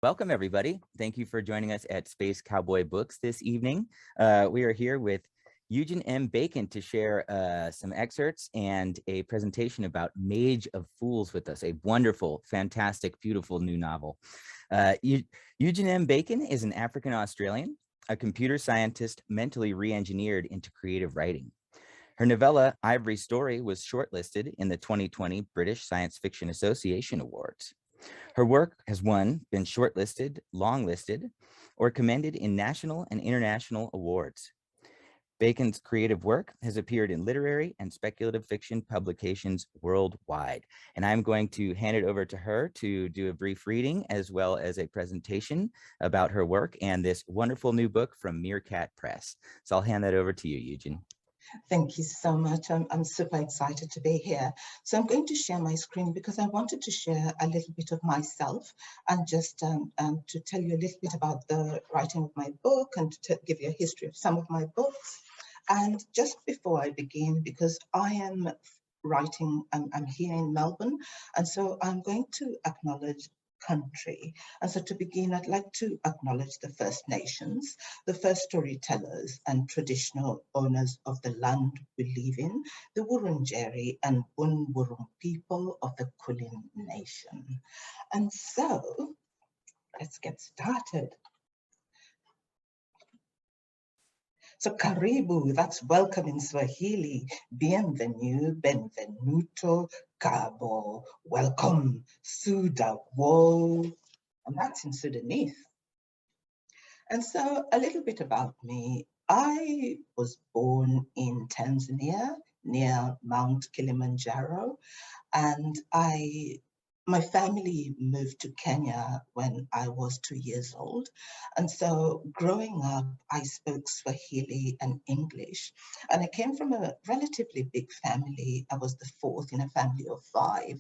Welcome, everybody. Thank you for joining us at Space Cowboy Books this evening. We are here with Eugen M. Bacon to share some excerpts and a presentation about Mage of Fools with us, a wonderful, fantastic, beautiful new novel. Eugen M. Bacon is an African-Australian, a computer scientist mentally re-engineered into creative writing. Her novella, Ivory Story, was shortlisted in the 2020 British Science Fiction Association Awards. Her work has been shortlisted, longlisted, or commended in national and international awards. Bacon's creative work has appeared in literary and speculative fiction publications worldwide. And I'm going to hand it over to her to do a brief reading as well as a presentation about her work and this wonderful new book from Meerkat Press. So I'll hand that over to you, Eugen. Thank you so much. I'm super excited to be here. So I'm going to share my screen because I wanted to share a little bit of myself and just to tell you a little bit about the writing of my book and to give you a history of some of my books. And just before I begin, because I am writing, I'm here in Melbourne, and so I'm going to acknowledge country. And so to begin, I'd like to acknowledge the First Nations, the first storytellers and traditional owners of the land we live in, the Wurundjeri and Bunwurrung people of the Kulin Nation. And so let's get started. So karibu, that's welcome in Swahili. Bienvenue, benvenuto, cabo, welcome, Sudawo. And that's in Sudanese. And so a little bit about me. I was born in Tanzania near Mount Kilimanjaro, and my family moved to Kenya when I was 2 years old. And so growing up, I spoke Swahili and English. And I came from a relatively big family. I was the fourth in a family of 5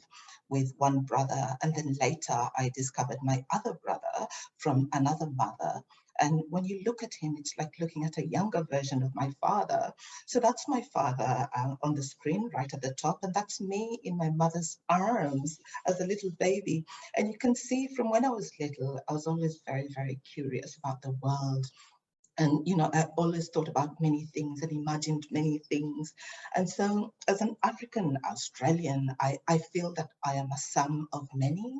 with one brother. And then later I discovered my other brother from another mother. And when you look at him, it's like looking at a younger version of my father. So that's my father on the screen right at the top. And that's me in my mother's arms as a little baby. And you can see from when I was little, I was always very, very curious about the world. And, you know, I always thought about many things and imagined many things. And so as an African Australian, I feel that I am a sum of many.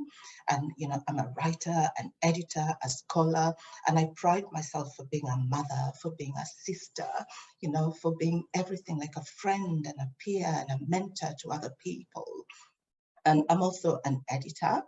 And, you know, I'm a writer, an editor, a scholar, and I pride myself for being a mother, for being a sister, you know, for being everything like a friend and a peer and a mentor to other people. And I'm also an editor.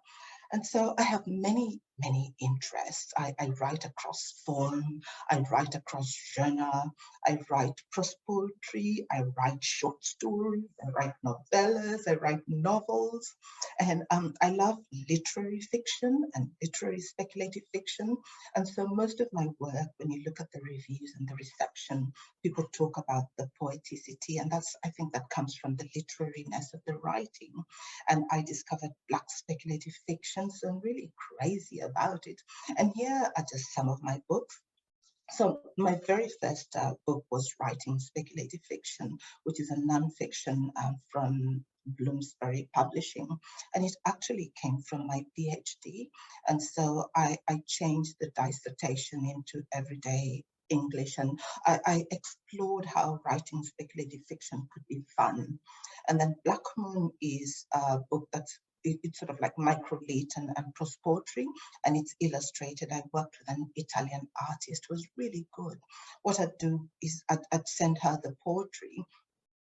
And so I have many, many interests. I write across form, I write across genre, I write prose poetry, I write short stories, I write novellas, I write novels. And I love literary fiction and literary speculative fiction. And so most of my work, when you look at the reviews and the reception, people talk about the poeticity. And that's, I think that comes from the literariness of the writing. And I discovered Black speculative fiction, so I'm really crazy about it. And here are just some of my books. So my very first book was Writing Speculative Fiction, which is a nonfiction from Bloomsbury Publishing. And it actually came from my PhD. And so I changed the dissertation into everyday English, and I explored how writing speculative fiction could be fun. And then Black Moon is a book that's it's sort of like microlit and prose poetry, and it's illustrated. I worked with an Italian artist who was really good. What I'd do is I'd send her the poetry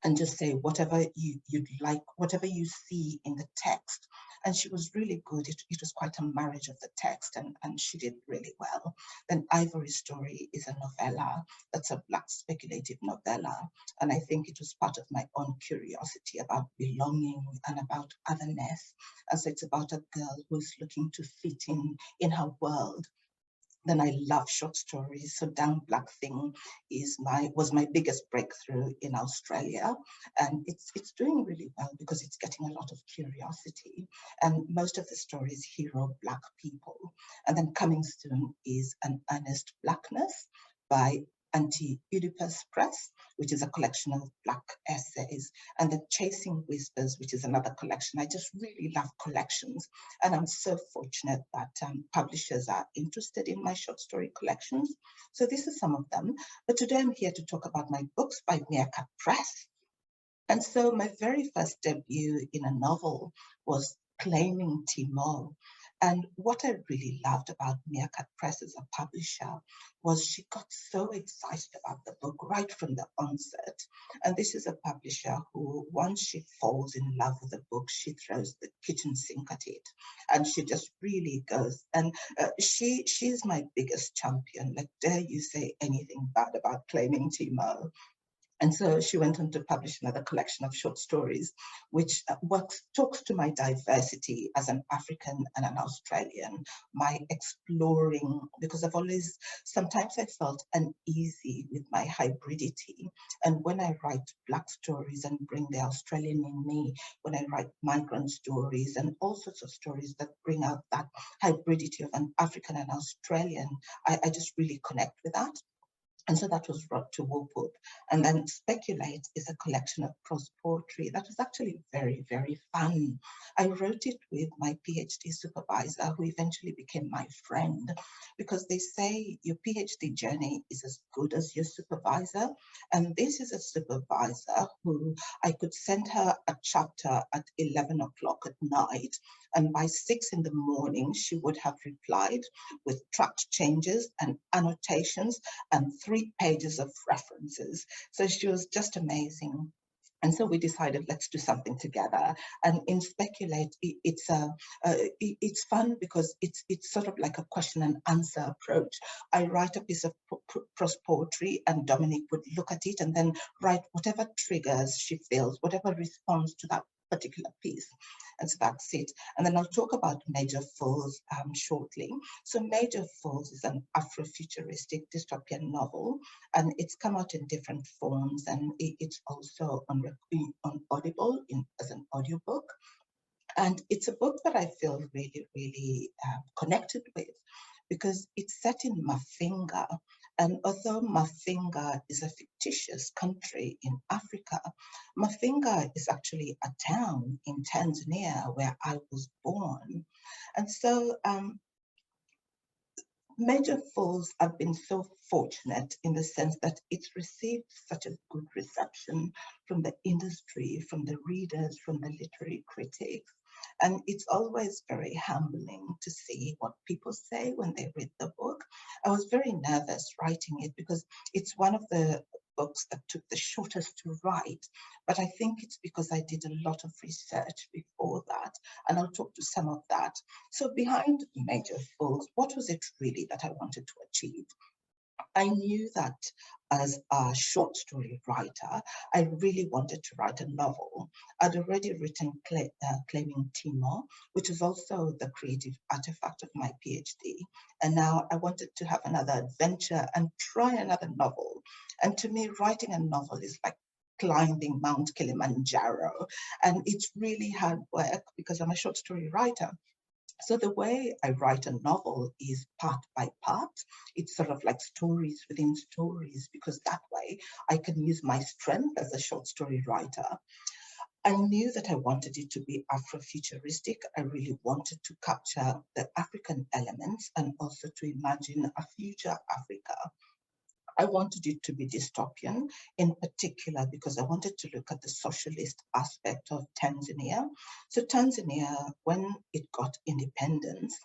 and just say whatever you'd like, whatever you see in the text. And she was really good. It was quite a marriage of the text, and she did really well. Then Ivory Story is a novella. That's a Black speculative novella. And I think it was part of my own curiosity about belonging and about otherness. And so it's about a girl who's looking to fit in her world. Then I love short stories. So Down Black Thing was my biggest breakthrough in Australia. And it's doing really well because it's getting a lot of curiosity. And most of the stories hero Black people. And then coming soon is An Earnest Blackness by Anti-Oedipus Press, which is a collection of Black essays, and the Chasing Whispers, which is another collection. I just really love collections, and I'm so fortunate that publishers are interested in my short story collections. So this is some of them, but today I'm here to talk about my books by Meerkat Press. And so my very first debut in a novel was Claiming Timor. And what I really loved about Meerkat Press as a publisher was she got so excited about the book right from the onset. And this is a publisher who, once she falls in love with a book, she throws the kitchen sink at it. And she just really goes. And she's my biggest champion. Like, dare you say anything bad about Claiming Timor? And so she went on to publish another collection of short stories, which talks to my diversity as an African and an Australian, my exploring, because sometimes I felt uneasy with my hybridity. And when I write Black stories and bring the Australian in me, when I write migrant stories and all sorts of stories that bring out that hybridity of an African and Australian, I just really connect with that. And so that was brought to Whoop Whoop. And then Speculate is a collection of prose poetry that was actually very, very fun. I wrote it with my PhD supervisor, who eventually became my friend, because they say your PhD journey is as good as your supervisor. And this is a supervisor who I could send her a chapter at 11 o'clock at night. And by 6 in the morning, she would have replied with tracked changes and annotations and 3 pages of references. So she was just amazing. And so we decided, let's do something together. And in Speculate, it's fun because it's sort of like a question and answer approach. I write a piece of prose poetry, and Dominic would look at it and then write whatever triggers she feels, whatever responds to that particular piece. And so that's it. And then I'll talk about Major Fools shortly. So Major Fools is an Afrofuturistic dystopian novel, and it's come out in different forms, and it's also on Audible as an audiobook. And it's a book that I feel really, really connected with, because it's set in Mafinga. And although Mafinga is a fictitious country in Africa, Mafinga is actually a town in Tanzania where I was born. And so Major Fools have been so fortunate in the sense that it's received such a good reception from the industry, from the readers, from the literary critics. And it's always very humbling to see what people say when they read the book. I was very nervous writing it because it's one of the books that took the shortest to write. But I think it's because I did a lot of research before that, and I'll talk to some of that. So behind Major Fools, what was it really that I wanted to achieve? I knew that as a short story writer, I really wanted to write a novel. I'd already written Claiming Timor, which is also the creative artifact of my PhD. And now I wanted to have another adventure and try another novel. And to me, writing a novel is like climbing Mount Kilimanjaro. And it's really hard work because I'm a short story writer. So the way I write a novel is part by part. It's sort of like stories within stories, because that way I can use my strength as a short story writer. I knew that I wanted it to be Afrofuturistic. I really wanted to capture the African elements and also to imagine a future Africa. I wanted it to be dystopian, in particular because I wanted to look at the socialist aspect of Tanzania. So Tanzania, when it got independence,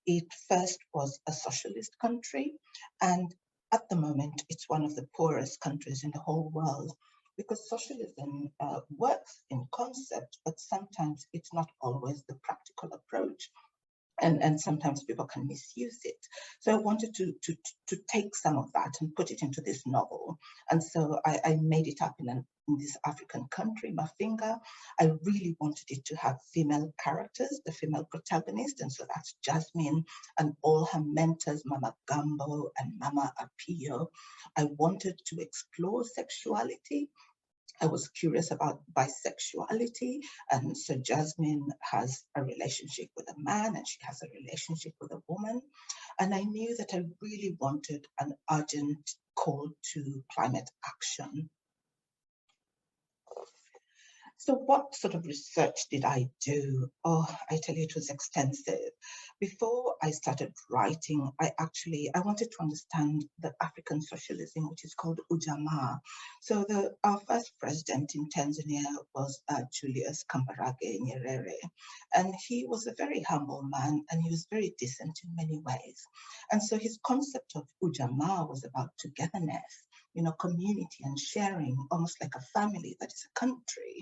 it first was a socialist country, and at the moment, it's one of the poorest countries in the whole world, because socialism works in concept, but sometimes it's not always the practical approach. And sometimes people can misuse it. So I wanted to take some of that and put it into this novel. And so I made it up in this African country, Mafinga. I really wanted it to have female characters, the female protagonist. And so that's Jasmine and all her mentors, Mama Gambo and Mama Apio. I wanted to explore sexuality. I was curious about bisexuality, and so Jasmine has a relationship with a man and she has a relationship with a woman. And I knew that I really wanted an urgent call to climate action. So what sort of research did I do? Oh, I tell you, it was extensive. Before I started writing, I wanted to understand the African socialism, which is called Ujamaa. So our first president in Tanzania was Julius Kambarage Nyerere. And he was a very humble man, and he was very decent in many ways. And so his concept of Ujamaa was about togetherness, community and sharing, almost like a family that is a country.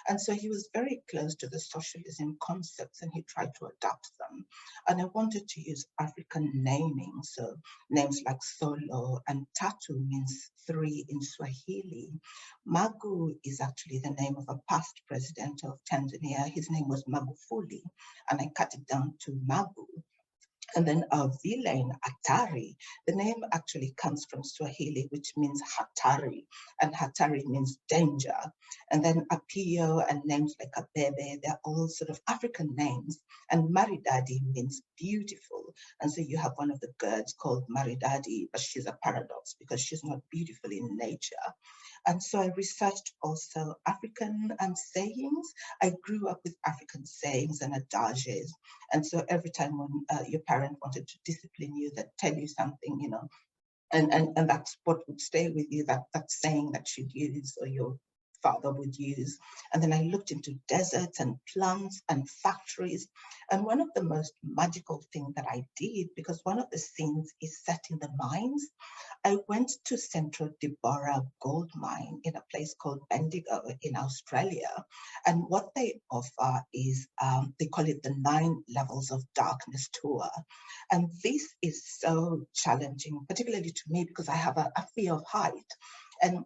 And so he was very close to the socialism concepts, and he tried to adapt them. And I wanted to use African naming, so names like Solo and Tatu means 3 in Swahili. Magu is actually the name of a past president of Tanzania. His name was Magufuli, and I cut it down to Magu. And then our villain, Hatari, the name actually comes from Swahili, which means Hatari, and Hatari means danger. And then Apio and names like Abebe, they're all sort of African names. And Maridadi means beautiful. And so you have one of the birds called Maridadi, but she's a paradox because she's not beautiful in nature. And so I researched also African sayings. I grew up with African sayings and adages. And so every time when your parent wanted to discipline you, that tell you something, and that's what would stay with you, that saying that you'd use or your father would use. And then I looked into deserts and plants and factories. And one of the most magical things that I did, because one of the scenes is set in the mines, I went to Central Deborah gold mine in a place called Bendigo in Australia. And what they offer is, they call it the 9 levels of darkness tour. And this is so challenging, particularly to me, because I have a fear of height. And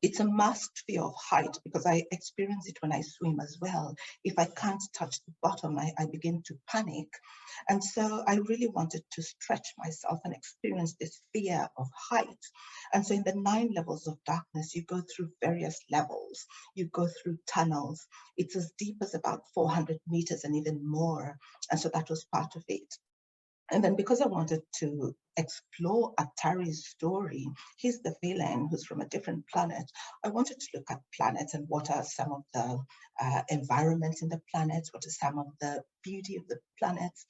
it's a masked fear of height because I experience it when I swim as well. If I can't touch the bottom, I begin to panic. And so I really wanted to stretch myself and experience this fear of height. And so in the 9 levels of darkness, you go through various levels. You go through tunnels. It's as deep as about 400 meters and even more. And so that was part of it. And then because I wanted to explore Atari's story, he's the villain who's from a different planet. I wanted to look at planets and what are some of the environments in the planets, what are some of the beauty of the planets,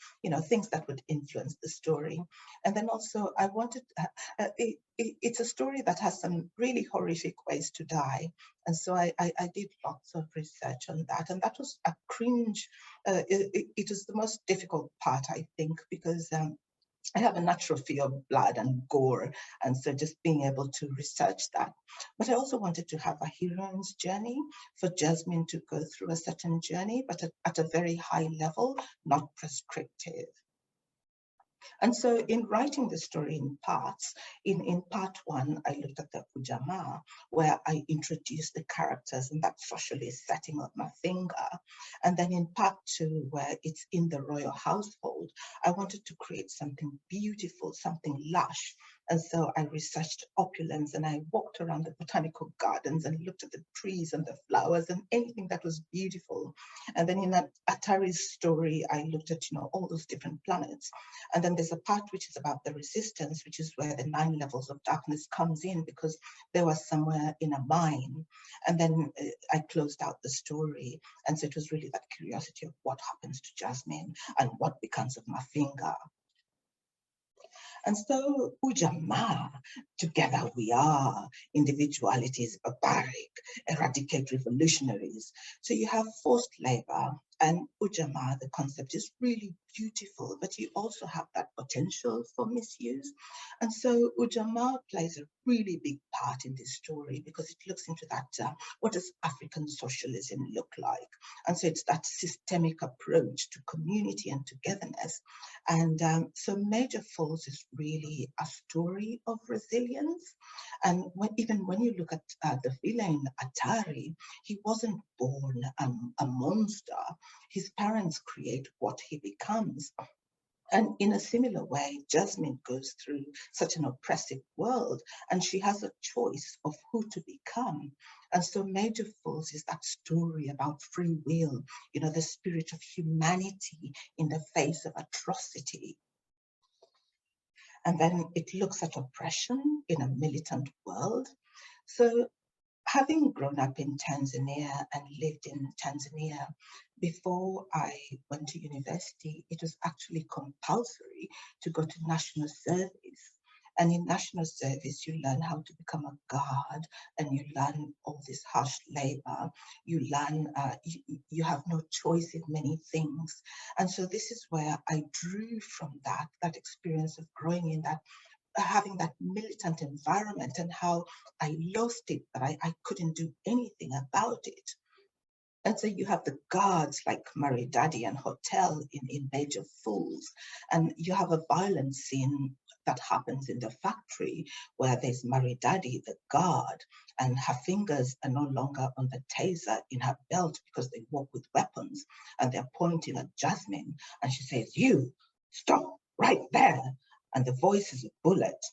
things that would influence the story. And then also I wanted, it's a story that has some really horrific ways to die. And so I did lots of research on that. And that was a cringe. It was the most difficult part, I think, because I have a natural fear of blood and gore. And so just being able to research that. But I also wanted to have a heroine's journey for Jasmine to go through a certain journey, but at a very high level, not prescriptive. And so in writing the story in parts, in part 1, I looked at the Ujamaa, where I introduced the characters in that socialist setting of Mafinga. And then in part 2, where it's in the royal household, I wanted to create something beautiful, something lush. And so I researched opulence and I walked around the botanical gardens and looked at the trees and the flowers and anything that was beautiful. And then in that Atari's story, I looked at, all those different planets. And then there's a part which is about the resistance, which is where the 9 levels of darkness comes in because they were somewhere in a mine. And then I closed out the story. And so it was really that curiosity of what happens to Jasmine and what becomes of Mafinga. And so, Ujamaa, together we are, individualities barbaric, eradicate revolutionaries. So you have forced labor, and Ujamaa, the concept is really beautiful, but you also have that potential for misuse. And so Ujamaa plays a really big part in this story because it looks into that, what does African socialism look like? And so it's that systemic approach to community and togetherness. And so Major Falls is really a story of resilience. And even when you look at the villain Atari, he wasn't born a monster. His parents create what he becomes. And in a similar way, Jasmine goes through such an oppressive world and she has a choice of who to become. And so Major Falls is that story about free will, the spirit of humanity in the face of atrocity. And then it looks at oppression in a militant world. So having grown up in Tanzania and lived in Tanzania, before I went to university, it was actually compulsory to go to national service. And in national service, you learn how to become a guard, and you learn all this harsh labor. You learn, you have no choice in many things. And so this is where I drew from that experience of growing in that, having that militant environment, and how I lost it, but I couldn't do anything about it. And so you have the guards like Murray Daddy and Hotel in Age of Fools, and you have a violent scene that happens in the factory where there's Murray Daddy, the guard, and her fingers are no longer on the taser in her belt because they walk with weapons, and they're pointing at Jasmine, and she says, "You, stop right there." And the voice is a bullet.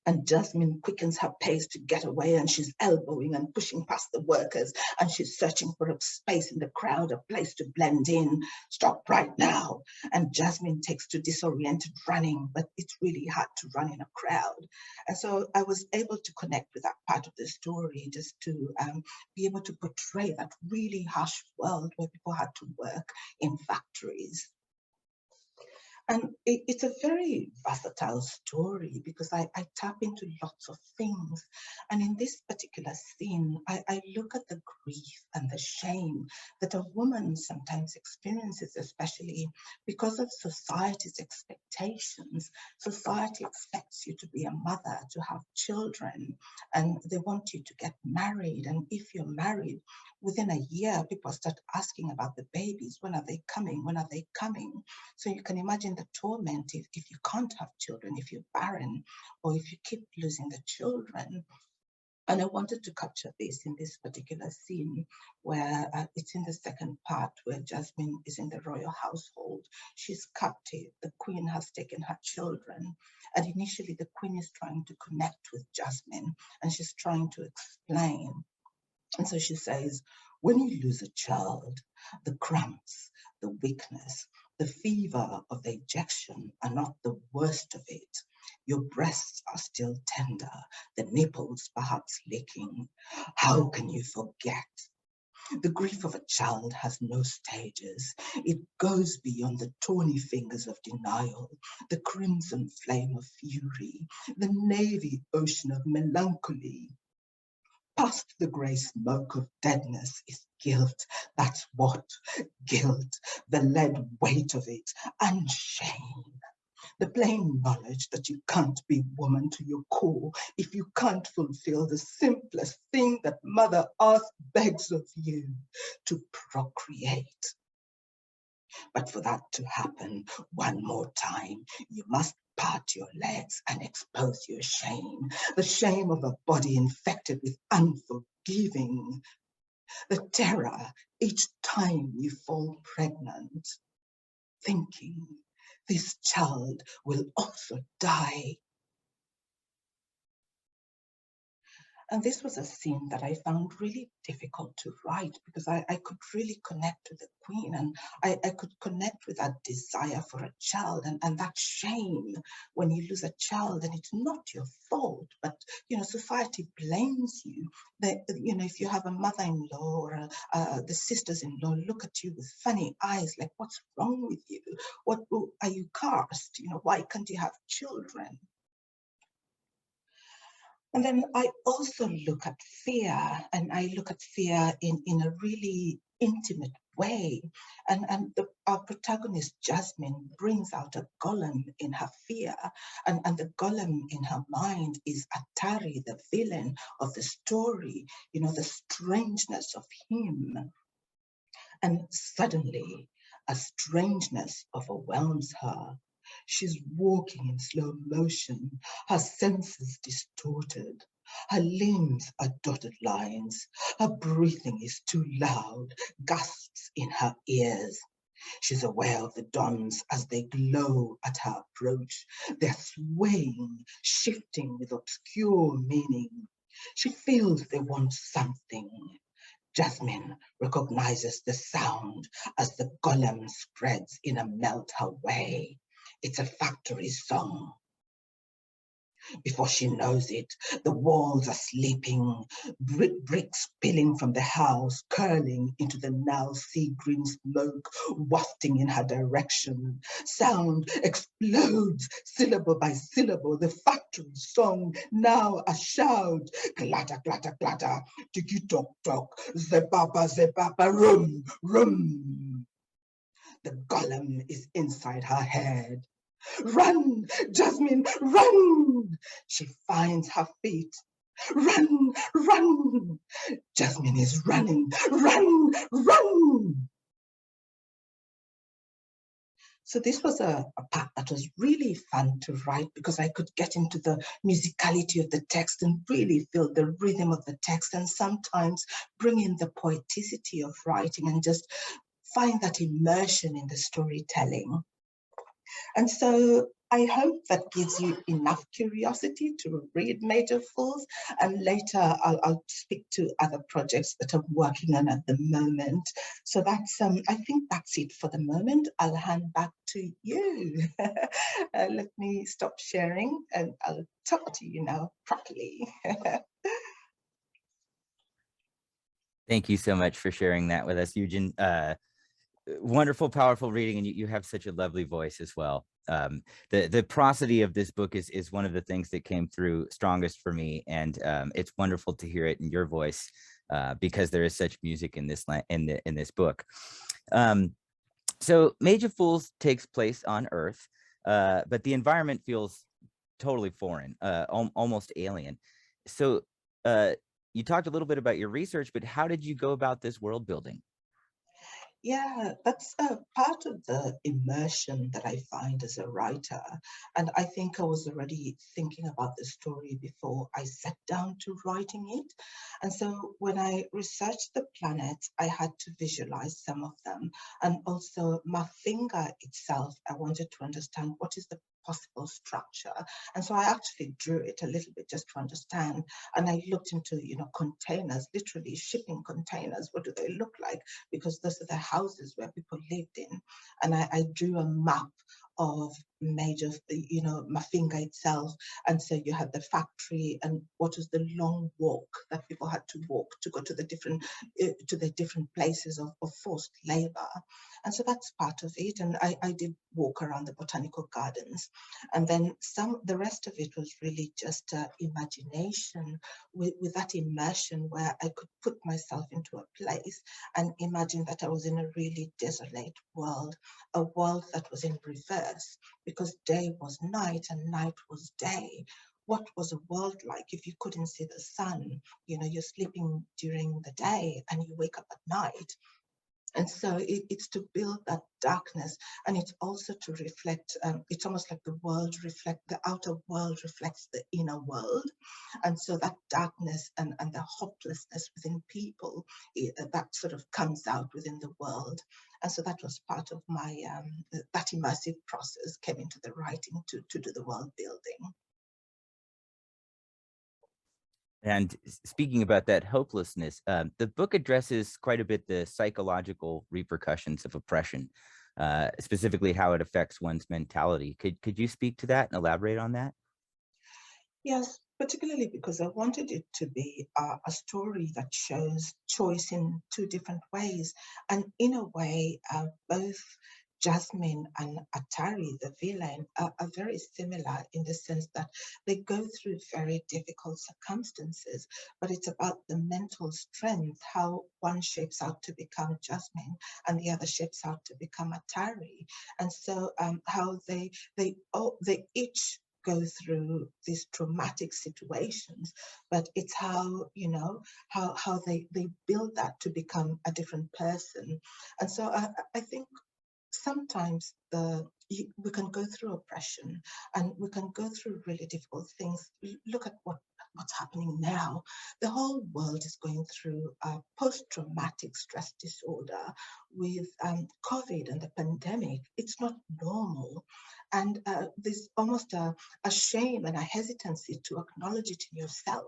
And Jasmine quickens her pace to get away, and she's elbowing and pushing past the workers, and she's searching for a space in the crowd, a place to blend in. "Stop right now." And Jasmine takes to disoriented running, but it's really hard to run in a crowd. And so I was able to connect with that part of the story, just to be able to portray that really harsh world where people had to work in factories. And it's a very versatile story because I tap into lots of things. And in this particular scene, I look at the grief and the shame that a woman sometimes experiences, especially because of society's expectations. Society expects you to be a mother, to have children, and they want you to get married. And if you're married, within a year, people start asking about the babies. When are they coming? When are they coming? So you can imagine the torment if you can't have children, if you're barren, or if you keep losing the children. And I wanted to capture this in this particular scene where it's in the second part where Jasmine is in the royal household. She's captive. The queen has taken her children. And initially the queen is trying to connect with Jasmine, and she's trying to explain. And so she says, "When you lose a child, the cramps, the weakness, the fever of the ejection are not the worst of it. Your breasts are still tender, the nipples perhaps leaking. How can you forget? The grief of a child has no stages. It goes beyond the tawny fingers of denial, the crimson flame of fury, the navy ocean of melancholy. Past the grey smoke of deadness is guilt. That's what guilt, the lead weight of it, and shame. The plain knowledge that you can't be woman to your core if you can't fulfill the simplest thing that Mother Earth begs of you, to procreate. But for that to happen one more time, you must part your legs and expose your shame, the shame of a body infected with unforgiving, the terror each time you fall pregnant, thinking this child will also die. And this was a scene that I found really difficult to write because I could really connect to the queen, and I could connect with that desire for a child, and that shame when you lose a child and it's not your fault, but society blames you. That if you have a mother-in-law or the sisters-in-law look at you with funny eyes, like, what's wrong with you? What are you cursed? Why can't you have children? And then I also look at fear, and I look at fear in a really intimate way. And our protagonist, Jasmine, brings out a golem in her fear. And the golem in her mind is Atari, the villain of the story, the strangeness of him. And suddenly, a strangeness overwhelms her. She's walking in slow motion, her senses distorted. Her limbs are dotted lines. Her breathing is too loud, gasps in her ears. She's aware of the dawns as they glow at her approach. They're swaying, shifting with obscure meaning. She feels they want something. Jasmine recognizes the sound as the golem spreads in a melt her way. It's a factory song. Before she knows it, the walls are sleeping, bricks spilling from the house, curling into the now sea-green smoke, wafting in her direction. Sound explodes, syllable by syllable, the factory song, now a shout. Clatter, clatter, clatter, tiki-tock-tock, zebaba, zebaba, rum, rum. The golem is inside her head. Run, Jasmine, run! She finds her feet. Run, run! Jasmine is running. Run, run! So this was a part that was really fun to write because I could get into the musicality of the text and really feel the rhythm of the text, and sometimes bring in the poeticity of writing and just find that immersion in the storytelling. And so I hope that gives you enough curiosity to read Major Fools, and later I'll speak to other projects that I'm working on at the moment. So that's, I think that's it for the moment. I'll hand back to you. Let me stop sharing and I'll talk to you now properly. Thank you so much for sharing that with us, Eugen. Wonderful, powerful reading, and you have such a lovely voice as well. The prosody of this book is one of the things that came through strongest for me, and it's wonderful to hear it in your voice because there is such music in this book. So Mage of Fools takes place on Earth, but the environment feels totally foreign, almost alien. So you talked a little bit about your research, but how did you go about this world building? Yeah, that's a part of the immersion that I find as a writer. And I think I was already thinking about the story before I sat down to writing it. And so when I researched the planets, I had to visualize some of them. And also my finger itself, I wanted to understand what is the possible structure. And so I actually drew it a little bit just to understand. And I looked into, containers, literally shipping containers. What do they look like? Because those are the houses where people lived in. And I drew a map of major, Mafinga itself. And so you had the factory and what was the long walk that people had to walk to go to the different places of forced labor. And so that's part of it. And I did walk around the botanical gardens. And then the rest of it was really just imagination with that immersion where I could put myself into a place and imagine that I was in a really desolate world, a world that was in reverse because day was night and night was day. What was a world like if you couldn't see the sun? You're sleeping during the day and you wake up at night. And so it's to build that darkness, and it's also to reflect, it's almost like the outer world reflects the inner world. And so that darkness and the hopelessness within people, that sort of comes out within the world. And so that was part of my, that immersive process came into the writing to do the world building. And speaking about that hopelessness, the book addresses quite a bit the psychological repercussions of oppression, specifically how it affects one's mentality. Could you speak to that and elaborate on that? Yes, particularly because I wanted it to be a story that shows choice in two different ways. And in a way, both Jasmine and Atari, the villain, are very similar in the sense that they go through very difficult circumstances, but it's about the mental strength, how one shapes out to become Jasmine and the other shapes out to become Atari. And so how they each go through these traumatic situations, but it's how how they build that to become a different person. And so I think sometimes we can go through oppression and we can go through really difficult things. Look at what's happening now. The whole world is going through a post-traumatic stress disorder with COVID and the pandemic. It's not normal. And there's almost a shame and a hesitancy to acknowledge it in yourself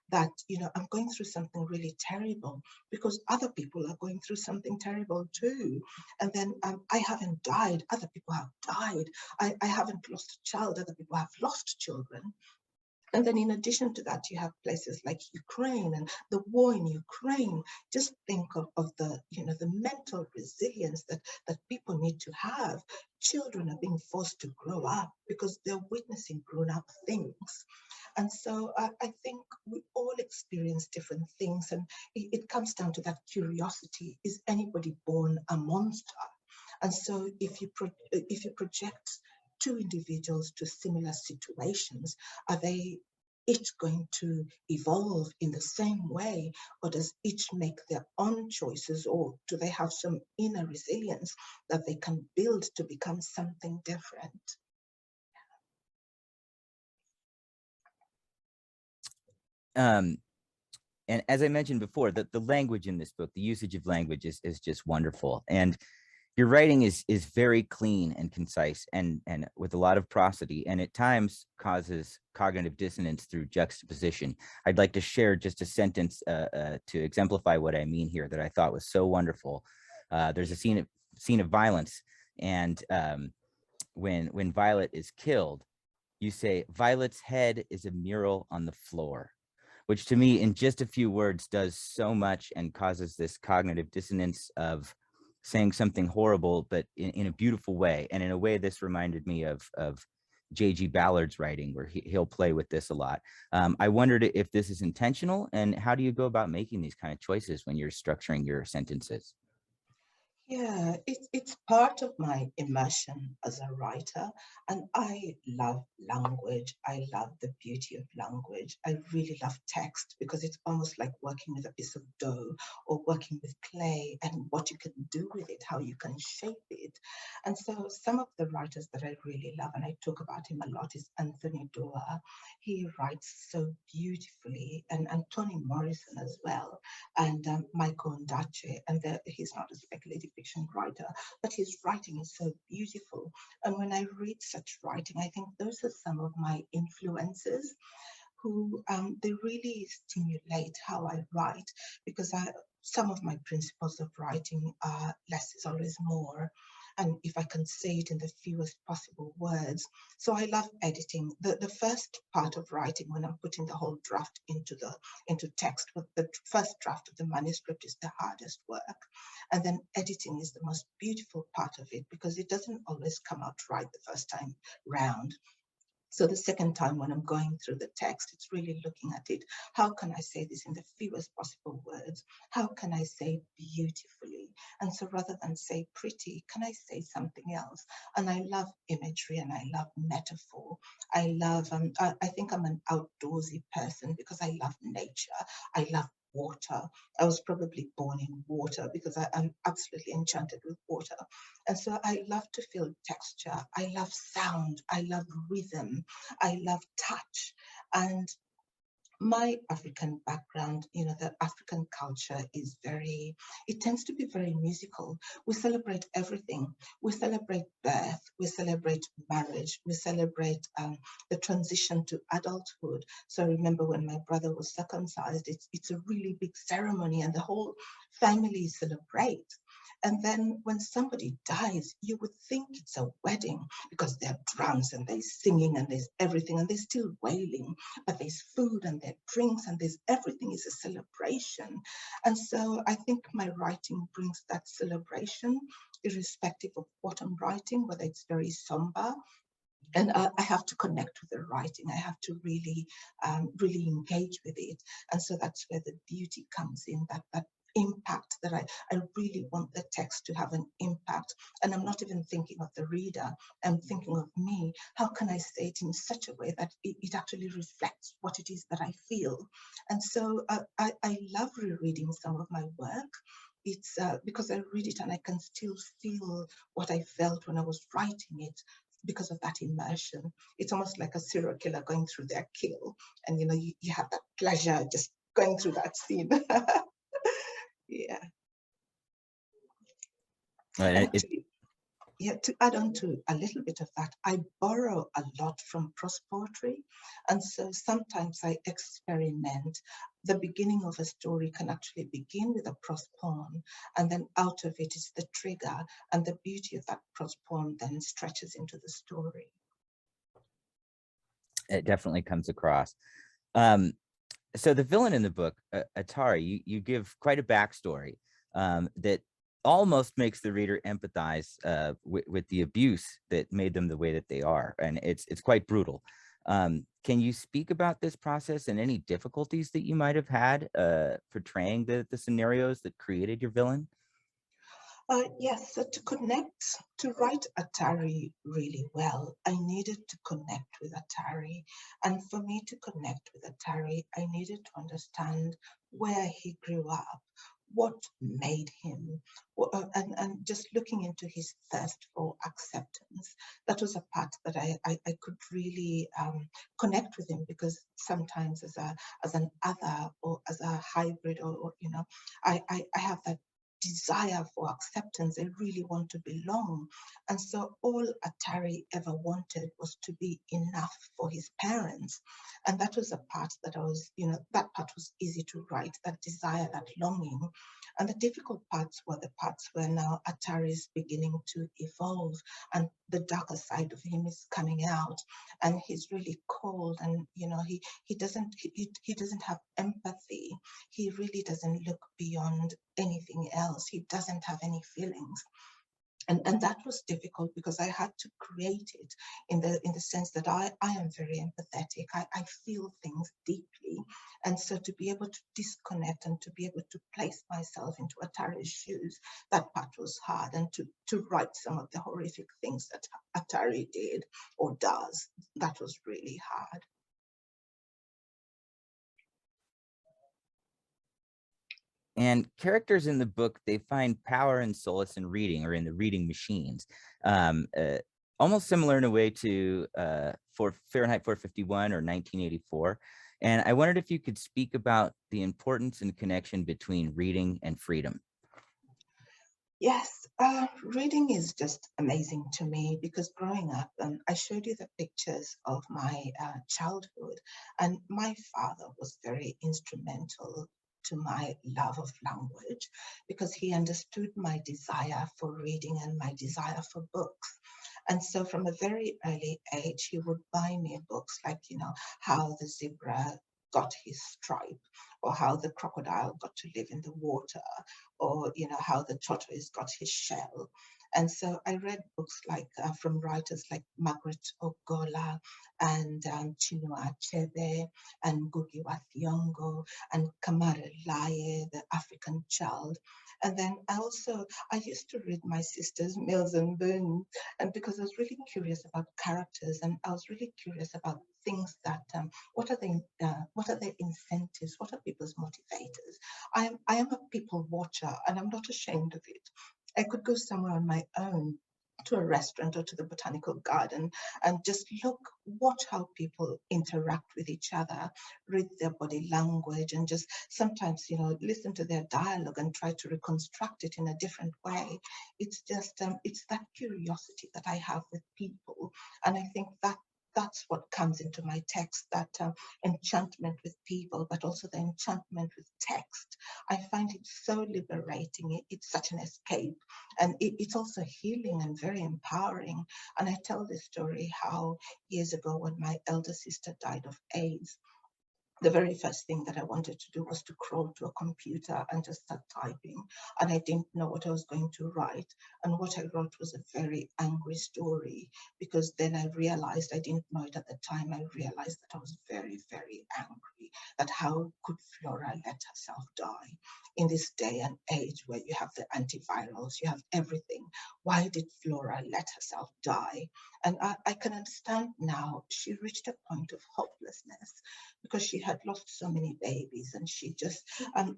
that, I'm going through something really terrible because other people are going through something terrible too. And then I haven't died, other people have died. I haven't lost a child, other people have lost children. And then in addition to that, you have places like Ukraine and the war in Ukraine. Just think of the, the mental resilience that people need to have. Children are being forced to grow up because they're witnessing grown-up things. And so I think we all experience different things, and it comes down to that curiosity. Is anybody born a monster? And so if you project two individuals to similar situations, are they each going to evolve in the same way, or does each make their own choices, or do they have some inner resilience that they can build to become something different? And as I mentioned before, the language in this book, the usage of language is just wonderful. And your writing is very clean and concise and with a lot of prosody, and at times causes cognitive dissonance through juxtaposition. I'd like to share just a sentence to exemplify what I mean here that I thought was so wonderful. There's a scene of violence, and when Violet is killed, you say, "Violet's head is a mural on the floor," which to me, in just a few words, does so much and causes this cognitive dissonance of saying something horrible, but in a beautiful way. And in a way, this reminded me of J.G. Ballard's writing, where he'll play with this a lot. I wondered if this is intentional, and how do you go about making these kind of choices when you're structuring your sentences? Yeah, it's part of my immersion as a writer, and I love language. I love the beauty of language. I really love text because it's almost like working with a piece of dough or working with clay, and what you can do with it, how you can shape it. And so some of the writers that I really love, and I talk about him a lot, is Anthony Doerr. He writes so beautifully, and Toni Morrison as well, and Michael Ondaatje, and he's not a speculative fiction writer, but his writing is so beautiful. And when I read such writing, I think those are some of my influences who they really stimulate how I write, because some of my principles of writing are less is always more. And if I can say it in the fewest possible words. So I love editing. The first part of writing, when I'm putting the whole draft into text, with the first draft of the manuscript is the hardest work. And then editing is the most beautiful part of it, because it doesn't always come out right the first time round. So the second time when I'm going through the text, it's really looking at it. How can I say this in the fewest possible words? How can I say beautifully? And so rather than say pretty, can I say something else? And I love imagery and I love metaphor. I love, I think I'm an outdoorsy person because I love nature. I love water. I was probably born in water because I'm absolutely enchanted with water. And so I love to feel texture. I love sound. I love rhythm. I love touch. And my African background, the African culture is it tends to be very musical. We celebrate everything. We celebrate birth, we celebrate marriage, we celebrate the transition to adulthood. So I remember when my brother was circumcised, it's a really big ceremony and the whole family celebrates. And then when somebody dies, you would think it's a wedding because there are drums and there's singing and there's everything and there's still wailing, but there's food and there are drinks and there's everything is a celebration. And so I think my writing brings that celebration, irrespective of what I'm writing, whether it's very somber. And I have to connect with the writing. I have to really, really engage with it. And so that's where the beauty comes in, that impact that I really want the text to have an impact. And I'm not even thinking of the reader, I'm thinking of me. How can I say it in such a way that it actually reflects what it is that I feel? And so I love rereading some of my work. It's because I read it and I can still feel what I felt when I was writing it because of that immersion. It's almost like a serial killer going through their kill. And you have that pleasure just going through that scene. Yeah. And actually, yeah, to add on to a little bit of that, I borrow a lot from prose poetry. And so sometimes I experiment. The beginning of a story can actually begin with a prose poem, and then out of it is the trigger, and the beauty of that prose poem then stretches into the story. It definitely comes across. Um, so the villain in the book, Atari, you give quite a backstory that almost makes the reader empathize with the abuse that made them the way that they are, and it's quite brutal. Can you speak about this process and any difficulties that you might have had portraying the scenarios that created your villain? Yes, so to write Atari really well, I needed to connect with Atari. And for me to connect with Atari, I needed to understand where he grew up, what made him, and just looking into his thirst for acceptance. That was a part that I could really connect with him, because sometimes as an other or as a hybrid or I have that desire for acceptance. I really want to belong. And so all Atari ever wanted was to be enough for his parents. And that was a part that that part was easy to write, that desire, that longing. And the difficult parts were the parts where now Atari is beginning to evolve and the darker side of him is coming out, and he's really cold, and he doesn't have empathy. He really doesn't look beyond anything else. He doesn't have any feelings. And that was difficult because I had to create it in the sense that I am very empathetic. I feel things deeply. And so to be able to disconnect and to be able to place myself into Atari's shoes, that part was hard. And to write some of the horrific things that Atari did or does, that was really hard. And characters in the book, they find power and solace in reading, or in the reading machines, um, uh, almost similar in a way to for Fahrenheit 451 or 1984. And I wondered if you could speak about the importance and connection between reading and freedom. Yes, reading is just amazing to me, because growing up, I showed you the pictures of my childhood, and my father was very instrumental to my love of language, because he understood my desire for reading and my desire for books. And so from a very early age, he would buy me books like, how the zebra got his stripe, or how the crocodile got to live in the water, or how the tortoise got his shell. And so I read books like from writers like Margaret Ogola and Chinua Achebe and Ngugi wa Thiong'o and Kamara Laye, the African Child. And then I used to read my sister's Mills and Boon, and because I was really curious about characters, and I was really curious about things that what are their incentives, what are people's motivators. I am a people watcher, and I'm not ashamed of it. I could go somewhere on my own, to a restaurant or to the botanical garden, and just watch how people interact with each other, read their body language, and just sometimes, listen to their dialogue and try to reconstruct it in a different way. It's just, it's that curiosity that I have with people. And I think that's what comes into my text, that enchantment with people, but also the enchantment with text. I find it so liberating. It's such an escape. And it's also healing and very empowering. And I tell this story how years ago, when my elder sister died of AIDS, the very first thing that I wanted to do was to crawl to a computer and just start typing. And I didn't know what I was going to write. And what I wrote was a very angry story, because then I realized, I didn't know it at the time, I realized that I was very, very angry, that how could Flora let herself die in this day and age where you have the antivirals, you have everything. Why did Flora let herself die? And I can understand now. She reached a point of hopelessness, because she had lost so many babies, and she just,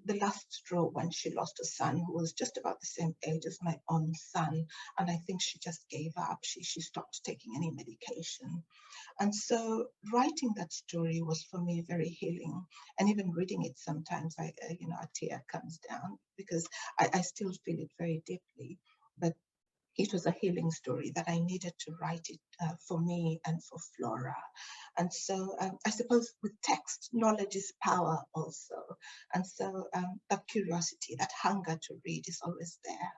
the last straw, when she lost a son who was just about the same age as my own son, and I think she just gave up. She stopped taking any medication. And so writing that story was for me very healing. And even reading it, sometimes a tear comes down, because I still feel it very deeply. But it was a healing story that I needed to write it for me and for Flora. And so I suppose with text, knowledge is power also. And so that curiosity, that hunger to read is always there.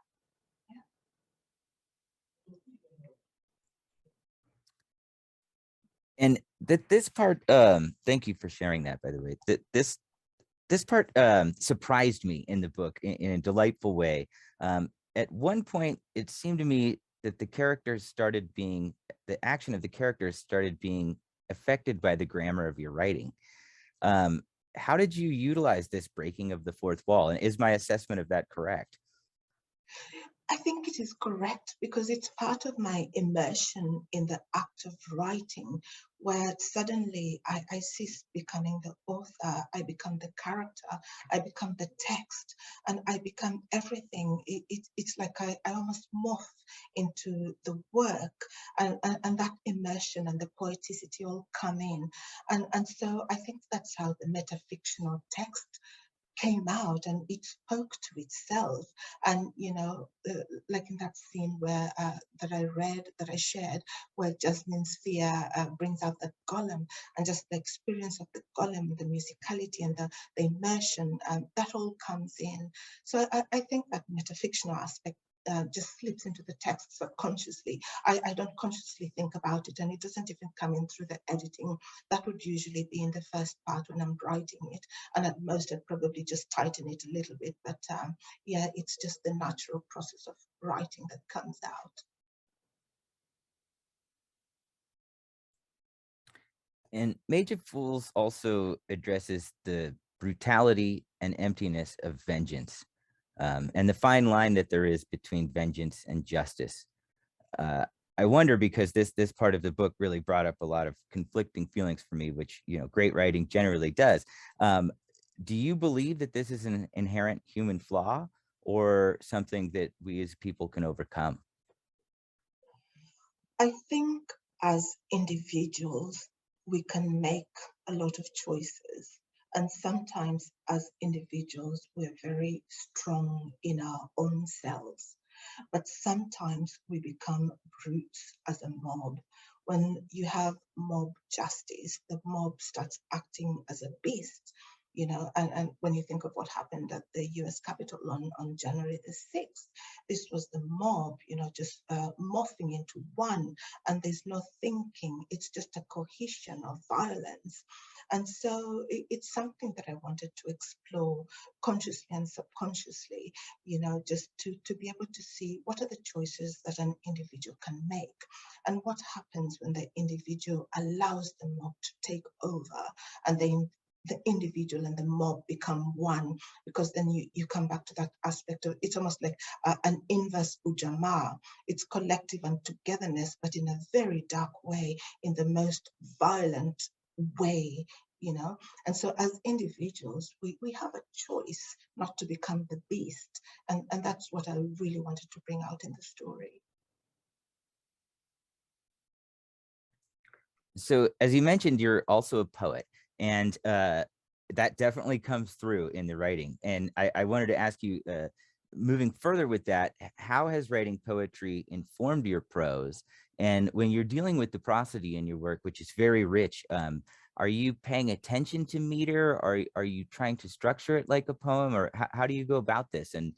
And that this part, thank you for sharing that, by the way. That this part surprised me in the book in a delightful way. At one point, it seemed to me that the action of the characters started being affected by the grammar of your writing. Um, how did you utilize this breaking of the fourth wall? And is my assessment of that correct? I think it is correct because it's part of my immersion in the act of writing, where suddenly I cease becoming the author, I become the character, I become the text, and I become everything. It's like I almost morph into the work, and that immersion and the poeticity all come in. And so I think that's how the metafictional text came out, and it spoke to itself. And like in that scene where that I read, that I shared, where Jasmine's fear brings out the golem, and just the experience of the golem, the musicality and the immersion, that all comes in. So I think that metafictional aspect just slips into the text subconsciously. I don't consciously think about it, and it doesn't even come in through the editing. That would usually be in the first part when I'm writing it, and at most I'd probably just tighten it a little bit. But yeah, it's just the natural process of writing that comes out. And Mage of Fools also addresses the brutality and emptiness of vengeance, and the fine line that there is between vengeance and justice. Uh, I wonder, because this part of the book really brought up a lot of conflicting feelings for me, which great writing generally does. Um, do you believe that this is an inherent human flaw, or something that we as people can overcome? I think as individuals, we can make a lot of choices. And sometimes as individuals, we're very strong in our own selves. But sometimes we become brutes as a mob. When you have mob justice, the mob starts acting as a beast. And when you think of what happened at the US Capitol on January the 6th, this was the mob, just morphing into one, and there's no thinking. It's just a cohesion of violence. And so it's something that I wanted to explore consciously and subconsciously, just to be able to see what are the choices that an individual can make, and what happens when the individual allows the mob to take over, and the individual and the mob become one. Because then you come back to that aspect of, it's almost like an inverse ujamaa. It's collective and togetherness, but in a very dark way, in the most violent way, and so as individuals, we have a choice not to become the beast. And that's what I really wanted to bring out in the story. So, as you mentioned, you're also a poet, and that definitely comes through in the writing. And I wanted to ask you, moving further with that, how has writing poetry informed your prose? And when you're dealing with the prosody in your work, which is very rich, are you paying attention to meter? Are you trying to structure it like a poem, or how do you go about this? And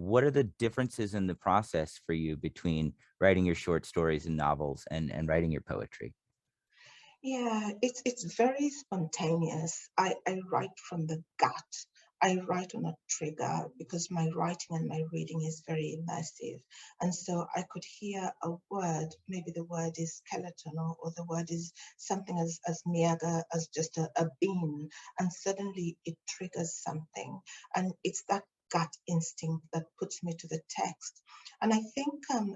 what are the differences in the process for you between writing your short stories and novels and writing your poetry? Yeah, it's very spontaneous. I write from the gut. I write on a trigger because my writing and my reading is very immersive. And so I could hear a word, maybe the word is skeleton, or the word is something as meager as just a bean, and suddenly it triggers something. And it's that gut instinct that puts me to the text. And I think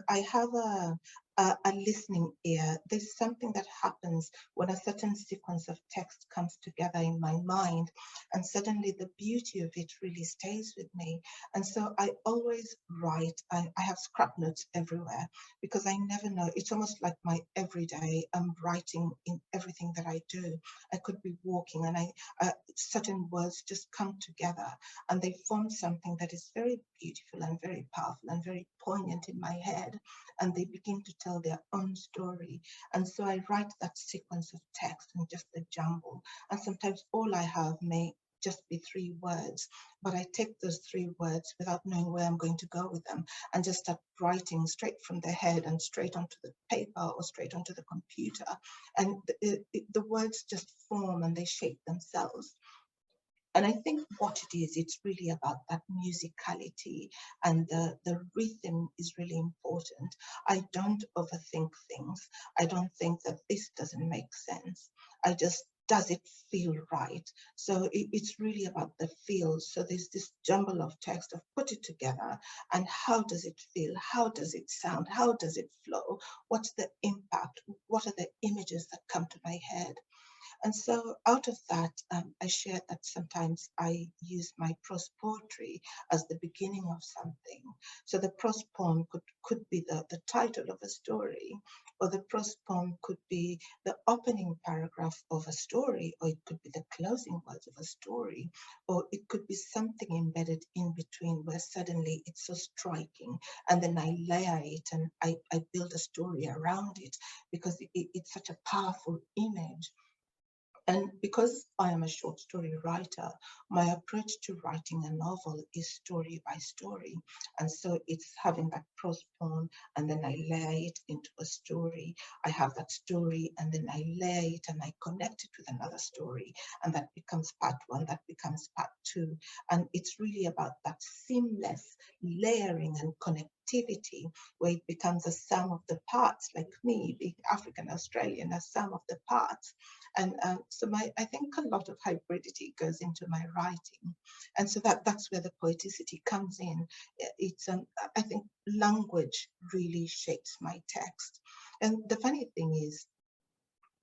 I have a listening ear. There's something that happens when a certain sequence of text comes together in my mind, and suddenly the beauty of it really stays with me. And so I always write. I have scrap notes everywhere because I never know. It's almost like my everyday. I'm writing in everything that I do. I could be walking, and certain words just come together, and they form something that is very beautiful and very powerful and very poignant in my head, and they begin to tell their own story. And so I write that sequence of text in just a jumble. And sometimes all I have may just be 3 words, but I take those 3 words without knowing where I'm going to go with them and just start writing straight from the head and straight onto the paper or straight onto the computer. And the words just form and they shape themselves. And I think what it is, it's really about that musicality, and the rhythm is really important. I don't overthink things. I don't think that this doesn't make sense. I just, does it feel right? So it's really about the feel. So there's this jumble of text of put it together and how does it feel? How does it sound? How does it flow? What's the impact? What are the images that come to my head? And so out of that, I shared that sometimes I use my prose poetry as the beginning of something. So the prose poem could be the title of a story, or the prose poem could be the opening paragraph of a story, or it could be the closing words of a story, or it could be something embedded in between where suddenly it's so striking, and then I layer it and I build a story around it because it's such a powerful image. And because I am a short story writer, my approach to writing a novel is story by story. And so it's having that prose poem and then I layer it into a story. I have that story and then I layer it and I connect it with another story. And that becomes part one, that becomes part two. And it's really about that seamless layering and connectivity where it becomes a sum of the parts, like me, being African Australian, a sum of the parts. And so I think a lot of hybridity goes into my writing. And so that's where the poeticity comes in. It's, I think language really shapes my text. And the funny thing is,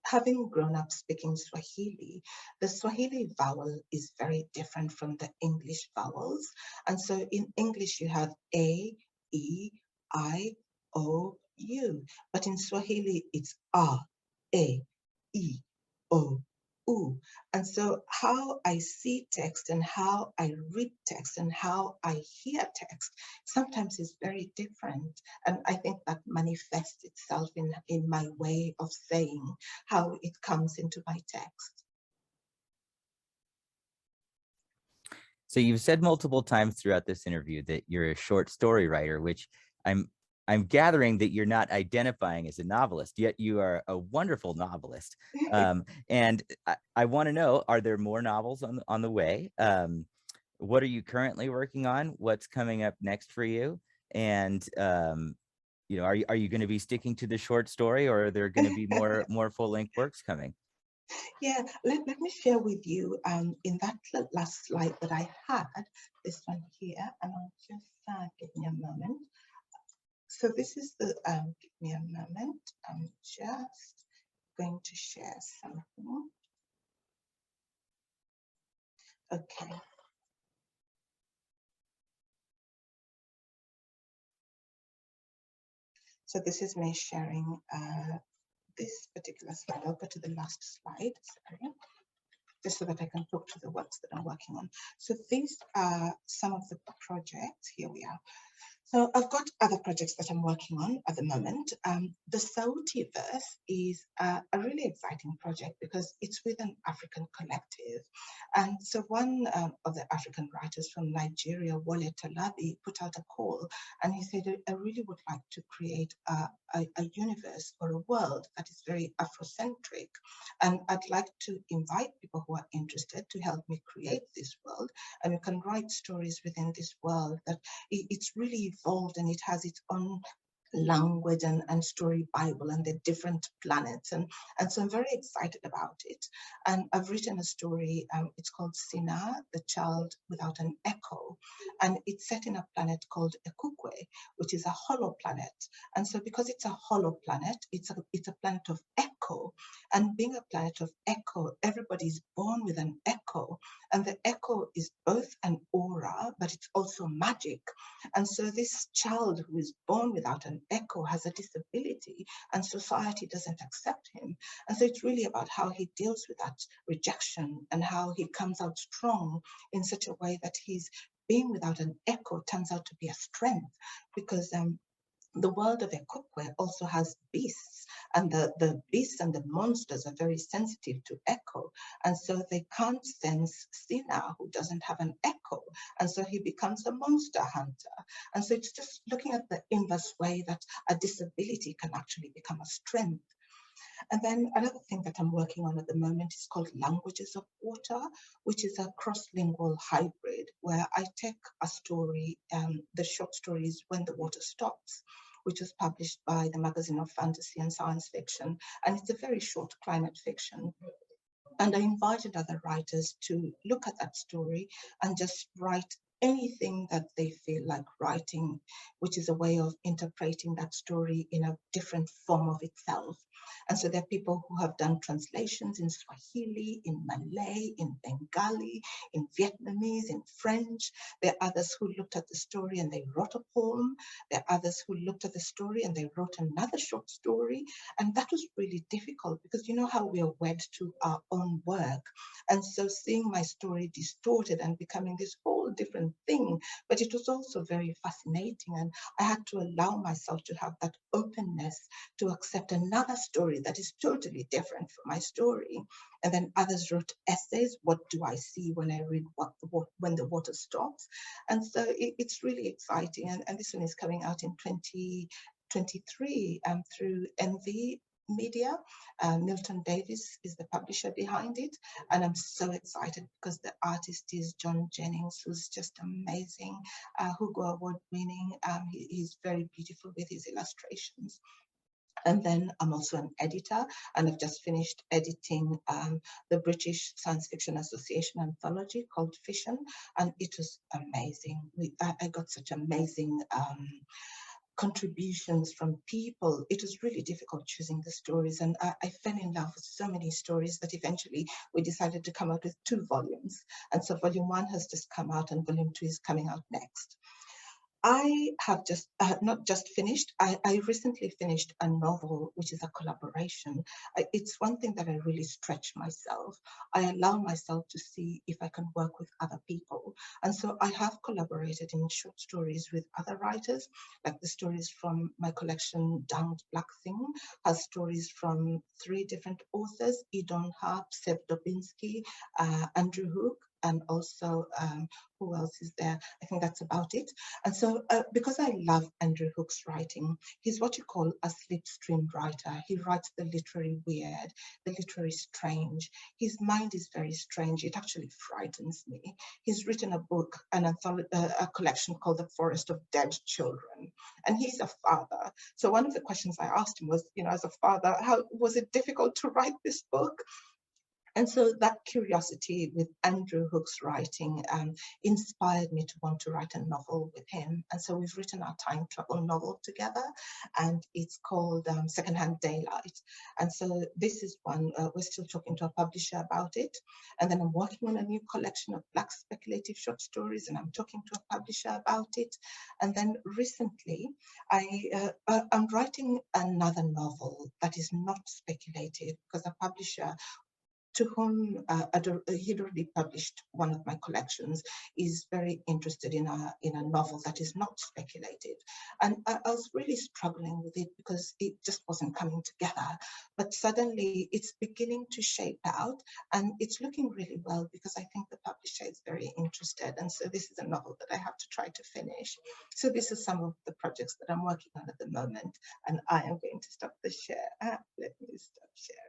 having grown up speaking Swahili, the Swahili vowel is very different from the English vowels. And so in English, you have A, E, I, O, U. But in Swahili, it's A, E, O, U. And so how I see text and how I read text and how I hear text sometimes is very different. And I think that manifests itself in my way of saying, how it comes into my text. So you've said multiple times throughout this interview that you're a short story writer, which I'm gathering that you're not identifying as a novelist, yet you are a wonderful novelist. And I want to know, are there more novels on the way? What are you currently working on? What's coming up next for you? And you know, are you going to be sticking to the short story, or are there going to be more full-length works coming? Yeah, let me share with you in that last slide that I had, this one here, and I'll just give me a moment. So this is the, give me a moment, I'm just going to share something. Okay. So this is me sharing this particular slide. I'll go to the last slide, sorry, just so that I can talk to the works that I'm working on. So these are some of the projects. Here we are. So I've got other projects that I'm working on at the moment. The Sauti Verse is a really exciting project because it's with an African collective. And so one of the African writers from Nigeria, Wale Talabi, put out a call and he said, I really would like to create a universe or a world that is very Afrocentric. And I'd like to invite people who are interested to help me create this world. And we can write stories within this world that it's really evolved and it has its own language and story Bible and the different planets. And so I'm very excited about it. And I've written a story, it's called Sina, the Child Without an Echo. And it's set in a planet called Ekukwe, which is a hollow planet. And so because it's a hollow planet, it's a planet of echo. And being a planet of echo, everybody's born with an echo. And the echo is both an aura, but it's also magic. And so this child who is born without an echo has a disability and society doesn't accept him. And so it's really about how he deals with that rejection and how he comes out strong in such a way that his being without an echo turns out to be a strength because the world of their cookware also has beasts, and the beasts and the monsters are very sensitive to echo, and so they can't sense Sina, who doesn't have an echo, and so he becomes a monster hunter. And so it's just looking at the inverse way that a disability can actually become a strength. And then another thing that I'm working on at the moment is called Languages of Water, which is a cross-lingual hybrid where I take a story, the short stories When the Water Stops, which was published by the Magazine of Fantasy and Science Fiction. And it's a very short climate fiction. And I invited other writers to look at that story and just write anything that they feel like writing, which is a way of interpreting that story in a different form of itself. And so there are people who have done translations in Swahili, in Malay, in Bengali, in Vietnamese, in French. There are others who looked at the story and they wrote a poem. There are others who looked at the story and they wrote another short story. And that was really difficult because you know how we are wed to our own work. And so seeing my story distorted and becoming this whole different thing, but it was also very fascinating. And I had to allow myself to have that openness to accept another story that is totally different from my story. And then others wrote essays. What do I see when I read When the Water Stops? And so it's really exciting. And this one is coming out in 2023 through Envy Media. Milton Davis is the publisher behind it. And I'm so excited because the artist is John Jennings, who's just amazing, Hugo Award winning. He's very beautiful with his illustrations. And then I'm also an editor, and I've just finished editing the British Science Fiction Association anthology called Fission, and it was amazing. I got such amazing contributions from people. It was really difficult choosing the stories, and I fell in love with so many stories that eventually we decided to come out with 2 volumes. And so volume 1 has just come out and volume 2 is coming out next. I have just not just finished, I recently finished a novel, which is a collaboration. It's one thing that I really stretch myself. I allow myself to see if I can work with other people. And so I have collaborated in short stories with other writers, like the stories from my collection, Downed Black Thing, has stories from 3 different authors, Idon Harp, Seb Dubinsky, Andrew Hook, and also who else is there? I think that's about it. And so because I love Andrew Hook's writing, he's what you call a slipstream writer. He writes the literary weird, the literary strange. His mind is very strange. It actually frightens me. He's written a book, a collection called The Forest of Dead Children, and he's a father. So one of the questions I asked him was, as a father, how was it difficult to write this book? And so that curiosity with Andrew Hook's writing inspired me to want to write a novel with him. And so we've written our time travel novel together, and it's called Secondhand Daylight. And so this is one, we're still talking to a publisher about it. And then I'm working on a new collection of Black speculative short stories, and I'm talking to a publisher about it. And then recently, I'm writing another novel that is not speculative, because a publisher to whom he'd already published one of my collections, is very interested in a novel that is not speculative. And I was really struggling with it because it just wasn't coming together. But suddenly it's beginning to shape out, and it's looking really well because I think the publisher is very interested. And so this is a novel that I have to try to finish. So this is some of the projects that I'm working on at the moment, and I am going to stop the share. Let me stop sharing.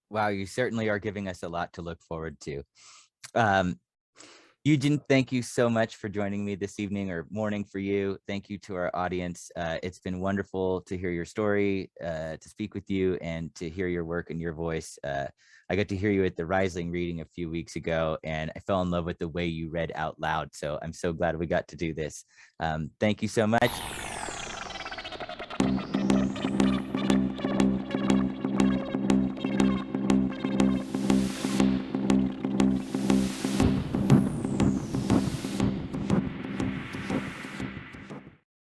Wow, you certainly are giving us a lot to look forward to. Eugen, thank you so much for joining me this evening, or morning for you. Thank you to our audience. It's been wonderful to hear your story, to speak with you, and to hear your work and your voice. I got to hear you at the Rising reading a few weeks ago, and I fell in love with the way you read out loud. So I'm so glad we got to do this. Thank you so much.